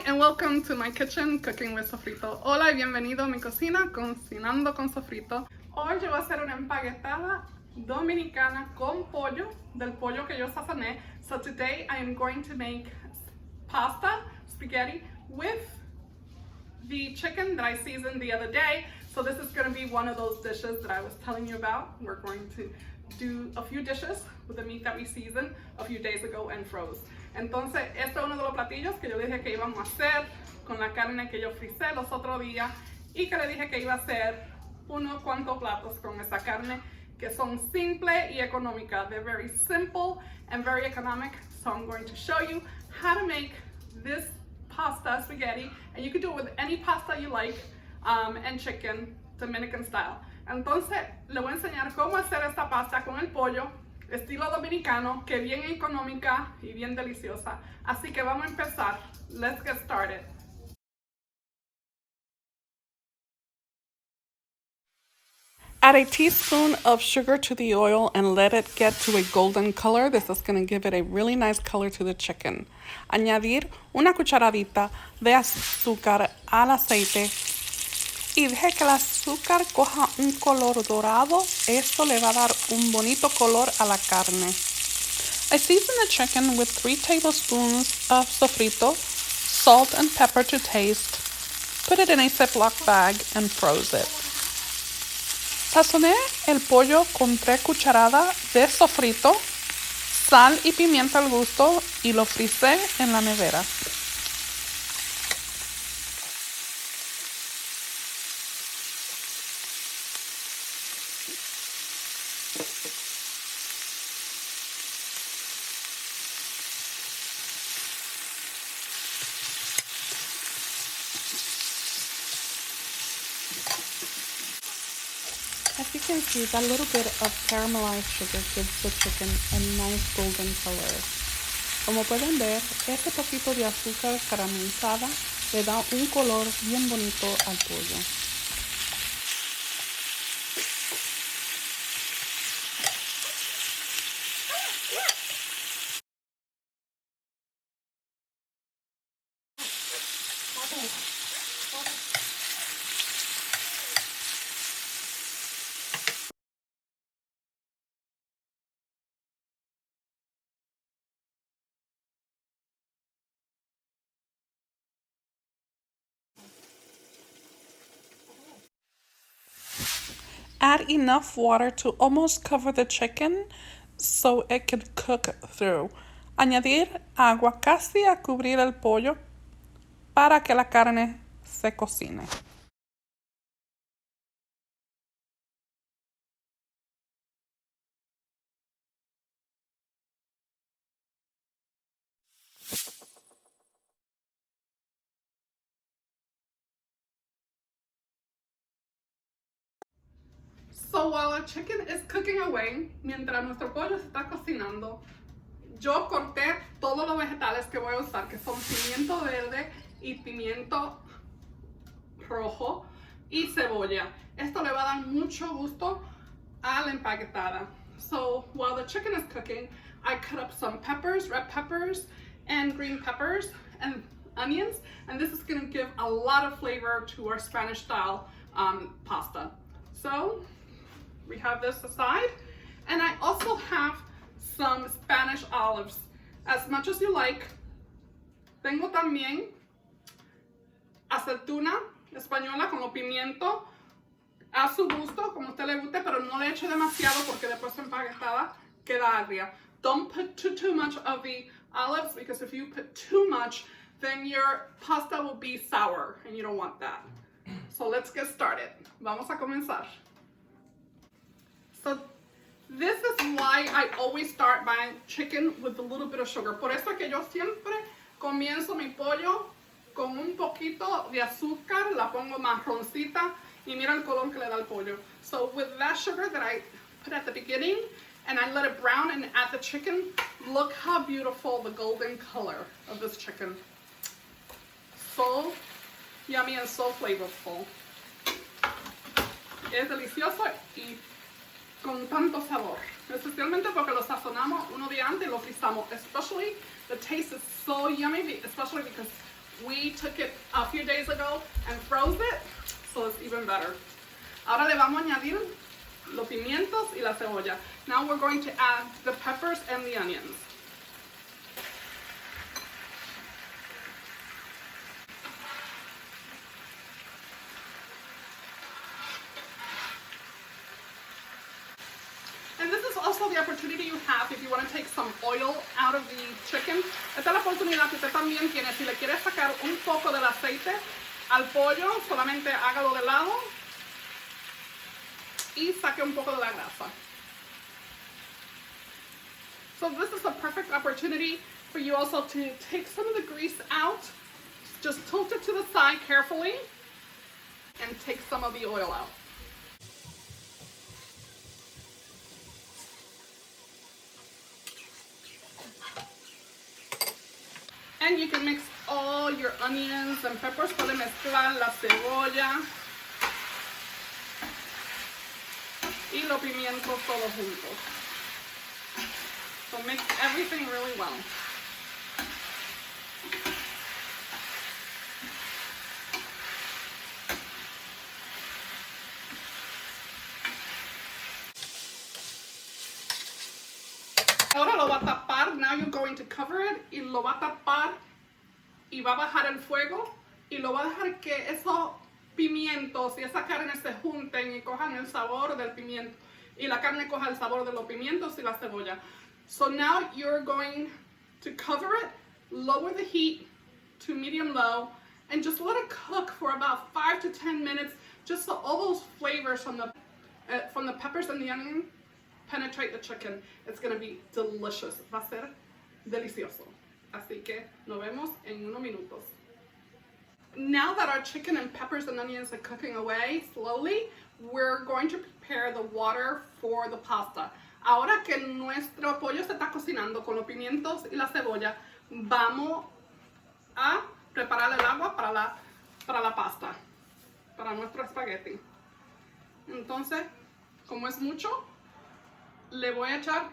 and welcome to my kitchen, Cooking with Sofrito. Hola y bienvenido a mi cocina, Cocinando con Sofrito. Hoy yo voy a hacer una empaguetada dominicana con pollo, del pollo que yo sazoné. So today I am going to make pasta, spaghetti, with the chicken that I seasoned the other day. So this is going to be one of those dishes that I was telling you about. We're going to do a few dishes with the meat that we seasoned a few days ago and froze. Entonces, este es uno de los platillos que yo le dije que íbamos a hacer con la carne que yo frisé los otros días y que le dije que iba a hacer unos cuantos platos con esa carne que son simples y económicas. They're very simple and very economic. So I'm going to show you how to make this pasta spaghetti, and you can do it with any pasta you like, and chicken, Dominican style. Entonces, le voy a enseñar cómo hacer esta pasta con el pollo estilo dominicano, que es bien económica y bien deliciosa. Así que vamos a empezar. Let's get started. Add a teaspoon of sugar to the oil and let it get to a golden color. This is going to give it a really nice color to the chicken. Añadir una cucharadita de azúcar al aceite y deje que el azúcar coja un color dorado. Esto le va a dar un bonito color a la carne. I season the chicken with 3 tablespoons of sofrito, salt and pepper to taste. Put it in a Ziploc bag and froze it. Sazoné el pollo con 3 cucharadas de sofrito, sal y pimienta al gusto y lo frisé en la nevera. As you can see, that little bit of caramelized sugar gives the chicken a nice golden color. Como pueden ver, este poquito de azúcar caramelizada le da un color bien bonito al pollo. Add enough water to almost cover the chicken so it can cook through. Añadir agua casi a cubrir el pollo para que la carne se cocine. So while our chicken is cooking away, mientras nuestro pollo se está cocinando, yo corté todos los vegetales que voy a usar, que son pimiento verde y pimiento rojo y cebolla. Esto le va a dar mucho gusto a la empaquetada. So while the chicken is cooking, I cut up some peppers, red peppers and green peppers and onions, and this is going to give a lot of flavor to our Spanish style pasta. So we have this aside, and I also have some Spanish olives, as much as you like. Tengo también aceituna española como pimiento a su gusto, como a usted le guste, pero no le eche demasiado porque después empaquetada queda agria. Don't put too much of the olives, because if you put too much, then your pasta will be sour, and you don't want that. So let's get started. Vamos a comenzar. So this is why I always start my chicken with a little bit of sugar. Por eso es que yo siempre comienzo mi pollo con un poquito de azúcar, la pongo marroncita y mira el color que le da el pollo. So with that sugar that I put at the beginning and I let it brown and add the chicken, look how beautiful the golden color of this chicken. So yummy and so flavorful. Es delicioso y con tanto sabor, especialmente porque lo sazonamos unos días antes y lo frizamos. Especially, the taste is so yummy, especially because We took it a few days ago and froze it, so it's even better. Ahora le vamos a añadir los pimientos y la cebolla. Now we're going to add the peppers and the onions. And this is also the opportunity you have if you want to take some oil out of the chicken. Esta es la oportunidad que usted también tiene. Si le quiere sacar un poco del aceite al pollo, solamente hágalo de lado y saque un poco de la grasa. So this is a perfect opportunity for you also to take some of the grease out. Just tilt it to the side carefully and take some of the oil out. And you can mix all your onions and peppers. Puede mezclar la cebolla y los pimientos todos juntos. So mix everything really well. Ahora lo va a tapar. Now you're going to cover it y lo va a tapar y va a bajar el fuego y lo va a dejar que esos pimientos y esa carne se junten y cojan el sabor del pimiento y la carne coja el sabor de los pimientos y la cebolla. So now you're going to cover it, lower the heat to medium low, and just let it cook for about 5 to 10 minutes, just so all those flavors from the peppers and the onion penetrate the chicken. It's going to be delicious. Va a ser delicioso. Así que nos vemos en unos minutos. Now that our chicken and peppers and onions are cooking away slowly, we're going to prepare the water for the pasta. Ahora que nuestro pollo se está cocinando con los pimientos y la cebolla, vamos a preparar el agua para la pasta, para nuestro espagueti. Entonces, como es mucho, le voy a echar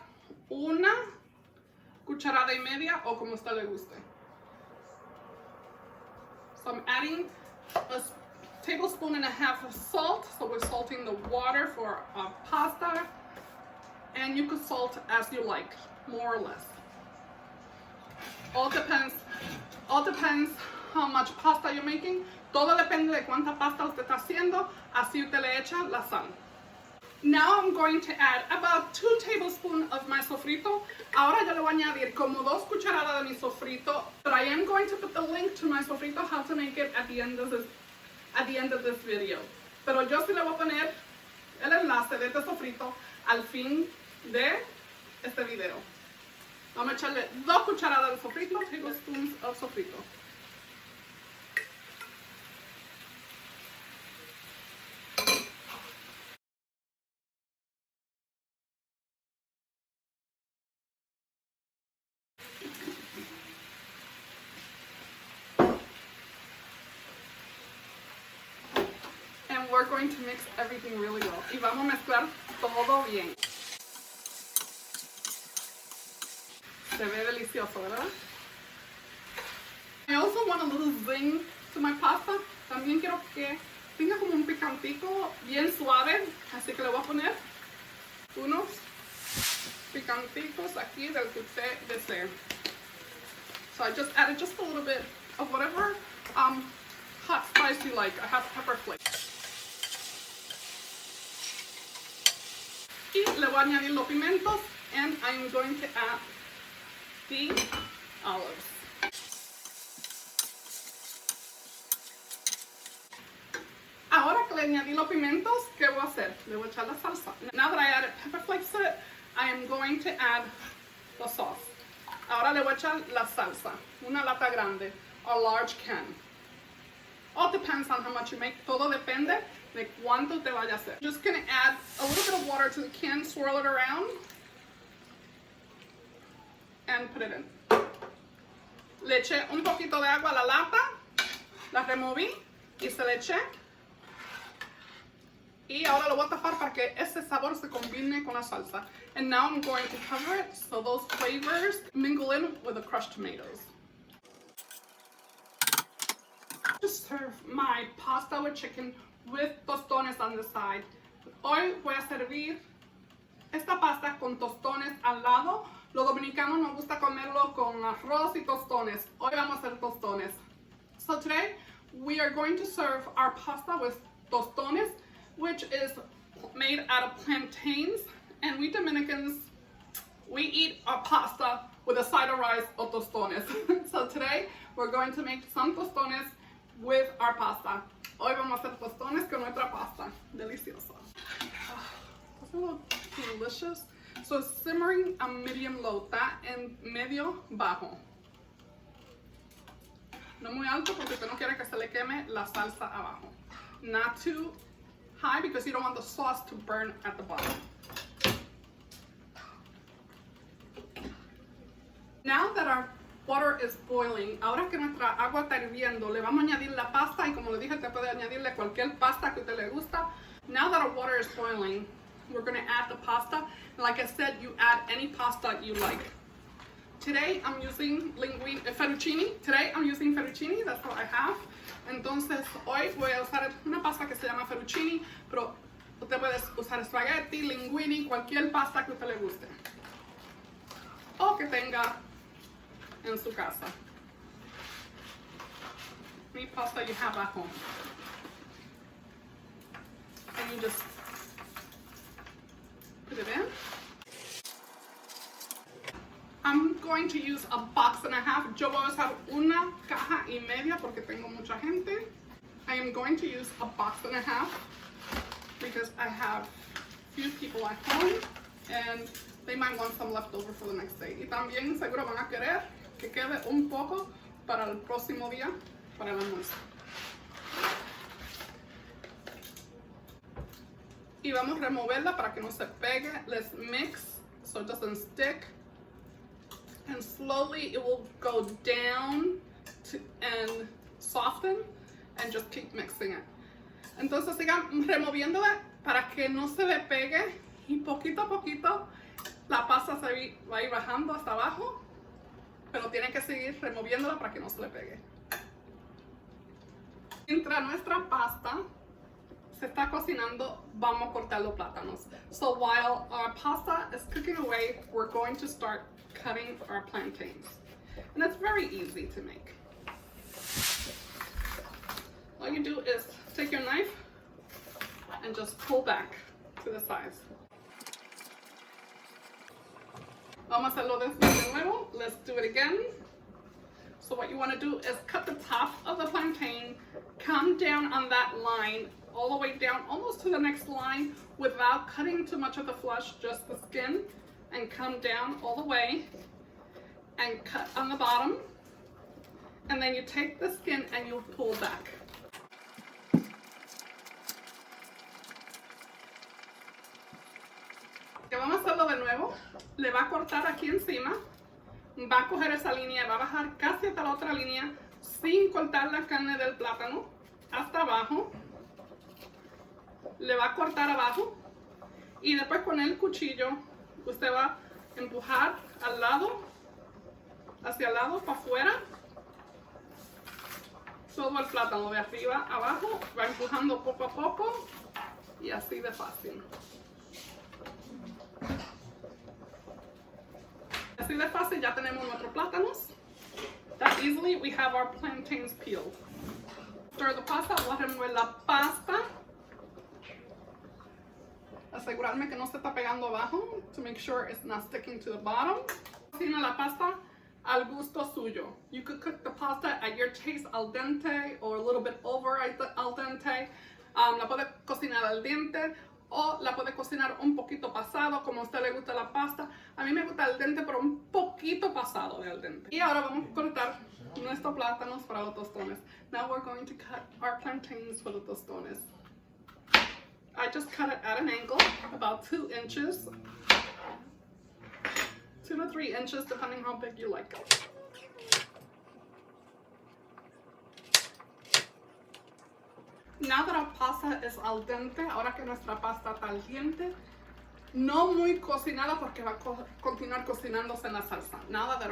una cucharada y media o como a usted le guste. So I'm adding a tablespoon and a half of salt. So we're salting the water for our pasta. And you could salt as you like, more or less. All depends how much pasta you're making. Todo depende de cuánta pasta usted está haciendo. Así usted le echa la sal. Now I'm going to add about 2 tablespoons of my sofrito. Ahora yo le voy a añadir como 2 cucharadas de mi sofrito. But I am going to put the link to my sofrito, how to make it, at the end of this video. Pero yo sí le voy a poner el enlace de este sofrito al fin de este video. Vamos a echarle 2 cucharadas de sofrito, tablespoons of sofrito. And we're going to mix everything really well. Y vamos a mezclar todo bien. Se ve delicioso, ¿verdad? I also want a little zing to my pasta. También quiero que tenga como un picantico bien suave. Así que le voy a poner unos picanticos aquí del que usted desee. So I just added just a little bit of whatever hot spice you like. I have pepper flakes. Y le voy a añadir los pimientos, and I'm going to add the olives. Ahora que le añadí los pimientos, ¿qué voy a hacer? Le voy a echar la salsa. Now that I added pepper flakes to it, I am going to add the sauce. Ahora le voy a echar la salsa, una lata grande, a large can. All depends on how much you make. Todo depende de cuánto te vaya a hacer. Just gonna add a little bit of water to the can, swirl it around, and put it in. Le eché un poquito de agua a la lata, la removí y se le eché. Y ahora lo voy a tapar para que ese sabor se combine con la salsa. And now I'm going to cover it so those flavors mingle in with the crushed tomatoes. Just serve my pasta with chicken with tostones on the side. Hoy voy a servir esta pasta con tostones al lado. Los dominicanos nos gusta comerlo con arroz y tostones. Hoy vamos a hacer tostones. So today we are going to serve our pasta with tostones, which is made out of plantains. And we Dominicans, we eat our pasta with a side of rice or tostones. So today we're going to make some tostones with our pasta. Hoy vamos a hacer tostones con nuestra pasta. Delicioso. It's a little delicious. So it's simmering a medium low, está en medio bajo. No muy alto porque usted no quiere que se le queme la salsa abajo. Not too high because you don't want the sauce to burn at the bottom. Now that our water is boiling, ahora que nuestra agua está hirviendo, le vamos a añadir la pasta y como le dije, te puede añadirle cualquier pasta que a usted le gusta. Now that our water is boiling, we're going to add the pasta. Like I said, you add any pasta you like. Today I'm using fettuccine. Today I'm using fettuccine, that's what I have. Entonces hoy voy a usar una pasta que se llama fettuccine, pero usted puede usar espagueti, linguini, cualquier pasta que a usted le guste. O que tenga en su casa. Any pasta you have at home. And you just put it in. I'm going to use a box and a half. Yo voy a usar una caja y media porque tengo mucha gente. I am going to use a box and a half because I have few people at home and they might want some left over for the next day. Y también seguro van a querer que quede un poco para el próximo día, para el almuerzo. Y vamos a removerla para que no se pegue. Let's mix so it doesn't stick. And slowly it will go down and soften and just keep mixing it. Entonces sigan removiéndola para que no se le pegue y poquito a poquito la pasta se va a ir bajando hasta abajo, pero tiene que seguir removiéndola para que no se le pegue. Mientras nuestra pasta se está cocinando, vamos a cortar los plátanos. So while our pasta is cooking away, we're going to start cutting our plantains. And it's very easy to make. All you do is take your knife and just pull back to the sides. Vamos a hacerlo de nuevo. Let's do it again. So what you want to do is cut the top of the plantain, come down on that line, all the way down, almost to the next line, without cutting too much of the flesh, just the skin, and come down all the way, and cut on the bottom, and then you take the skin and you pull back. Que vamos a hacerlo de nuevo. Le va a cortar aquí encima, va a coger esa línea, va a bajar casi hasta la otra línea sin cortar la carne del plátano hasta abajo, le va a cortar abajo y después con el cuchillo usted va a empujar al lado, hacia el lado, para afuera, todo el plátano de arriba a abajo, va empujando poco a poco y así de fácil. Así de fácil ya tenemos nuestros plátanos. That easily we have our plantains peeled. Stir the pasta, voy a remover la pasta. Asegurarme que no se está pegando abajo, to make sure it's not sticking to the bottom. Cocina la pasta al gusto suyo. You could cook the pasta at your taste, al dente or a little bit over al dente. La puede cocinar al dente o la puede cocinar un poquito pasado, como a usted le gusta la pasta. A mí me gusta al dente, pero un poquito pasado de al dente. Y ahora vamos a cortar nuestros plátanos para los tostones. Now we're going to cut our plantains for the tostones. I just cut it at an angle, about 2 inches. 2 to 3 inches, depending how big you like it. Now that our pasta is al dente, ahora que nuestra pasta está al diente, no muy cocinada porque va a continuar cocinándose en la salsa. Now that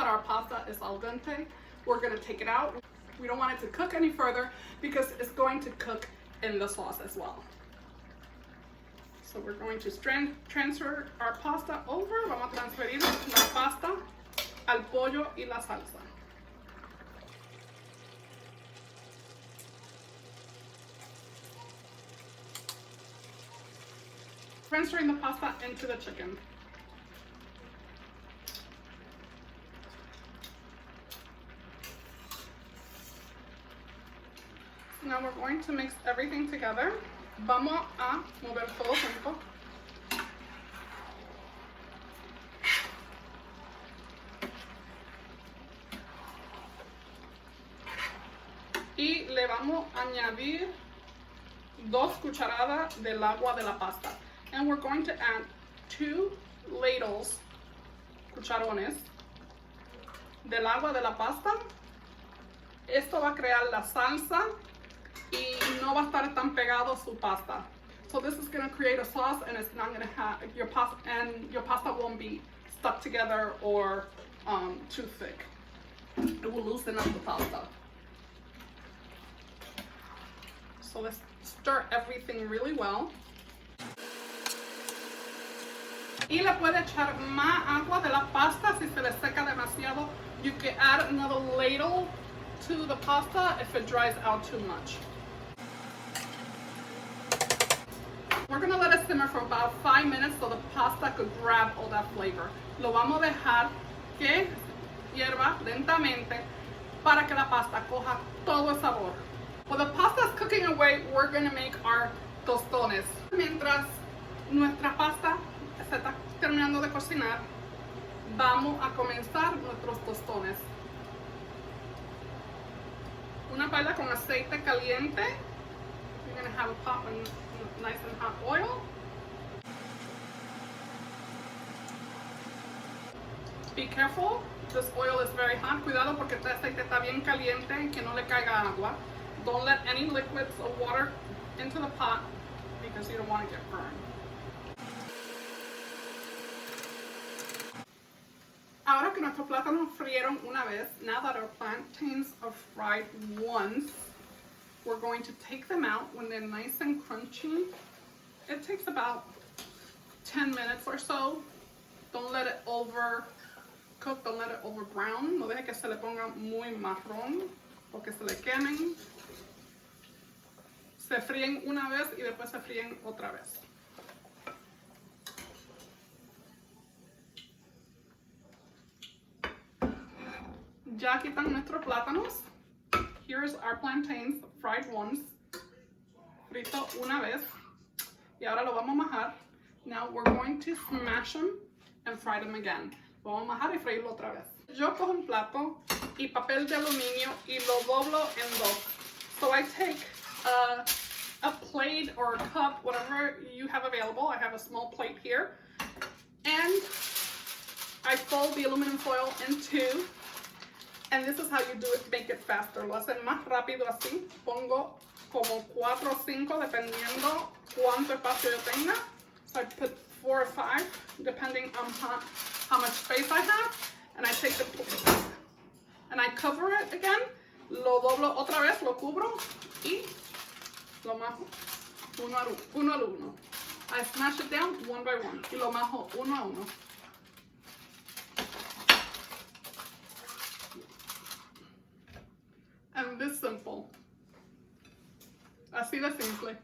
our pasta is al dente, we're going to take it out. We don't want it to cook any further because it's going to cook in the sauce as well. So we're going to transfer our pasta over. Vamos a transferir la pasta al pollo y la salsa. Transferring the pasta into the chicken. Now we're going to mix everything together. Vamos a mover todo junto. Y le vamos a añadir 2 cucharadas del agua de la pasta. And we're going to add 2 ladles, cucharones, del agua de la pasta. Esto va a crear la salsa y no va a estar tan pegado su pasta. So this is going to create a sauce, and it's not going to have your pasta won't be stuck together or too thick. It will loosen up the pasta. So let's stir everything really well. Y le puede echar más agua de la pasta si se le seca demasiado. You can add another ladle to the pasta if it dries out too much. We're going to let it simmer for about 5 minutes so the pasta could grab all that flavor. Lo vamos a dejar que hierva lentamente para que la pasta coja todo el sabor. While the pasta is cooking away, we're going to make our tostones. Mientras nuestra pasta se está terminando de cocinar, vamos a comenzar nuestros tostones. Una paila con aceite caliente. You're going to have a pot with nice and hot oil. Be careful, this oil is very hot. Cuidado porque este aceite está bien caliente, que no le caiga agua. Don't let any liquids or water into the pot because you don't want to get burned. Ahora que nuestros plátanos frieron una vez, now that our plantains are fried once, we're going to take them out when they're nice and crunchy. It takes about 10 minutes or so. Don't let it overcook, don't let it over brown. No deje que se le ponga muy marrón porque se le quemen. Se fríen una vez y después se fríen otra vez. Ya aquí están nuestros plátanos. Here's our plantains, fried ones. Frito una vez. Y ahora lo vamos a majar. Now we're going to smash them and fry them again. Lo vamos a majar y freírlo otra vez. Yo cojo un plato y papel de aluminio y lo doblo en dos. So I take a plate or a cup, whatever you have available. I have a small plate here. And I fold the aluminum foil in two. And this is how you do it, make it faster. Lo hacen más rápido así. Pongo como 4 o 5 dependiendo cuánto espacio yo tenga. So I put 4 or 5 depending on how much space I have. And I take the and I cover it again. Lo doblo otra vez, lo cubro y lo majo uno al uno. I smash it down one by one y lo majo uno a uno. And this simple. Así de simple.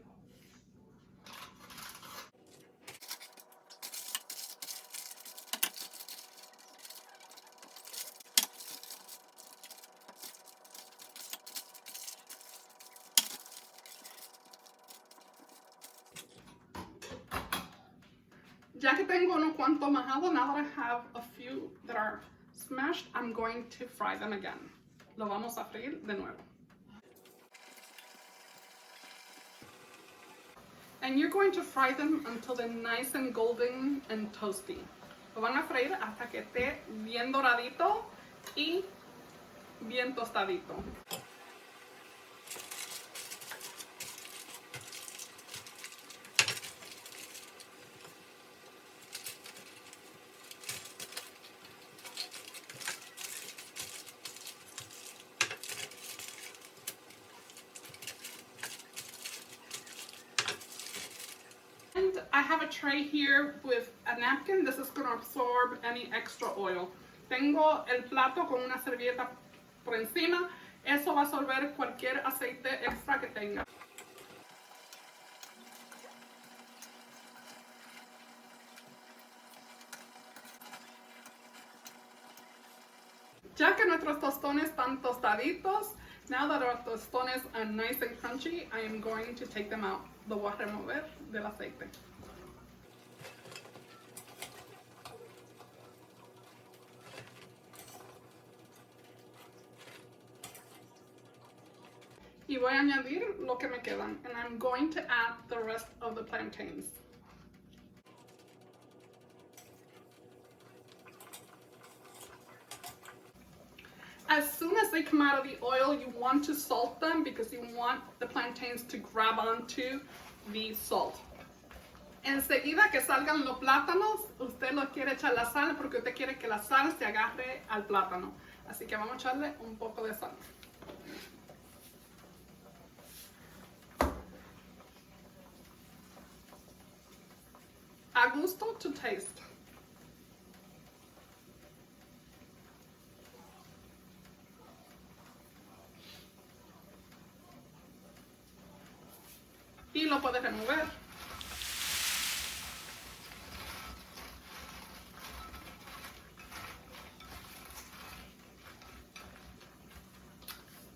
Ya que tengo unos cuantos majados, now that I have a few that are smashed, I'm going to fry them again. Lo vamos a freír de nuevo. And you're going to fry them until they're nice and golden and toasty. Lo van a freír hasta que esté bien doradito y bien tostadito. have a tray here with a napkin. This is going to absorb any extra oil. Tengo el plato con una servilleta por encima. Eso va a absorber cualquier aceite extra que tenga. Ya que nuestros tostones están tostaditos, now that our tostones are nice and crunchy, I am going to take them out. Lo voy a remover del aceite. Y voy a añadir lo que me quedan. And I'm going to add the rest of the plantains. As soon as they come out of the oil, you want to salt them because you want the plantains to grab onto the salt. Enseguida que salgan los plátanos, usted lo quiere echar la sal porque usted quiere que la sal se agarre al plátano. Así que vamos a echarle un poco de sal. A gusto, to taste. Y lo puedes remover.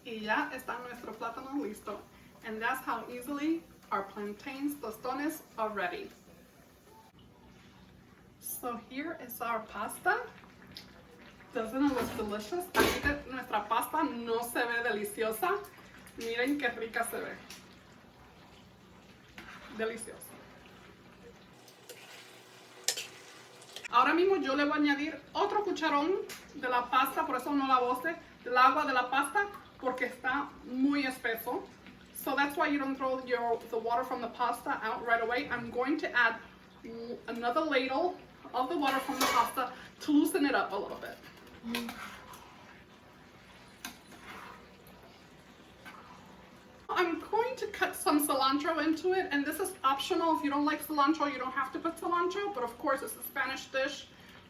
Y ya está nuestro plátano listo. And that's how easily our plantains, tostones are ready. So here is our pasta. Doesn't it look delicious? Aquí nuestra pasta no se ve deliciosa. Miren qué rica se ve. Delicioso. Ahora mismo yo le voy a añadir otro cucharón de la pasta, por eso no la boce, del agua de la pasta, porque está muy espeso. So that's why you don't throw the water from the pasta out right away. I'm going to add another ladle of the water from the pasta to loosen it up a little bit. I'm going to cut some cilantro into it, and this is optional. If you don't like cilantro, you don't have to put cilantro, but of course it's a Spanish dish,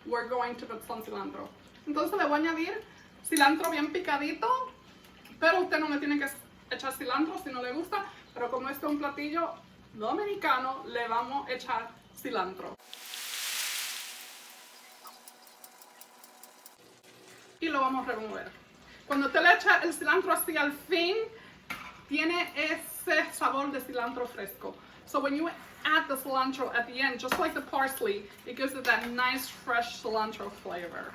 we're going to put some cilantro. Entonces le voy a añadir cilantro bien picadito, pero usted no le tiene que echar cilantro si no le gusta, pero como este es un platillo dominicano, le vamos a echar cilantro. Y lo vamos a remover. Cuando usted le echa el cilantro así al fin, tiene ese sabor de cilantro fresco. So when you add the cilantro at the end, just like the parsley, it gives it that nice fresh cilantro flavor.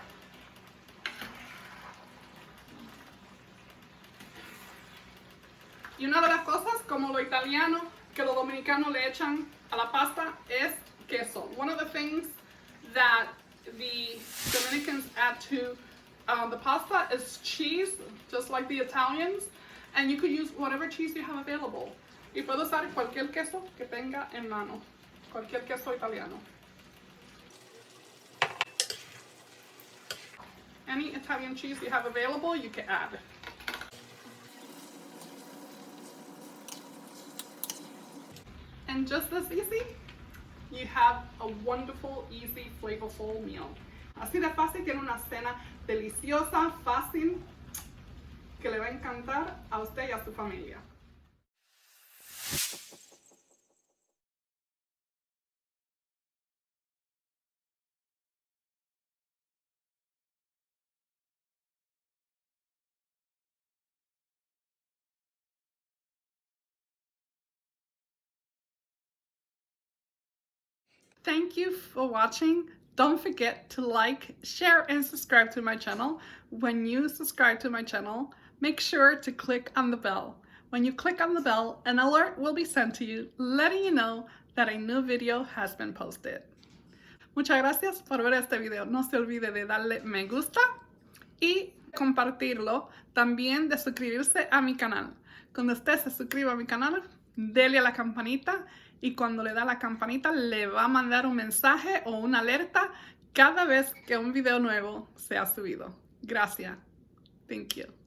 Y una de las cosas, como lo italiano, que los dominicanos le echan a la pasta es queso. One of the things that the Dominicans add to the pasta is cheese, just like the Italians. And you could use whatever cheese you have available. Y puedo usar cualquier queso que tenga en mano. Cualquier queso italiano. Any Italian cheese you have available, you can add. And just as easy, you have a wonderful, easy, flavorful meal. Así de fácil, tiene una cena deliciosa, fácil, que le va a encantar a usted y a su familia. Thank you for watching. Don't forget to like, share, and subscribe to my channel. When you subscribe to my channel, make sure to click on the bell. When you click on the bell, an alert will be sent to you, letting you know that a new video has been posted. Muchas gracias por ver este video. No se olvide de darle me gusta y compartirlo. También de suscribirse a mi canal. Cuando usted se suscriba a mi canal, dele a la campanita. Y cuando le da la campanita, le va a mandar un mensaje o una alerta cada vez que un video nuevo sea subido. Gracias. Thank you.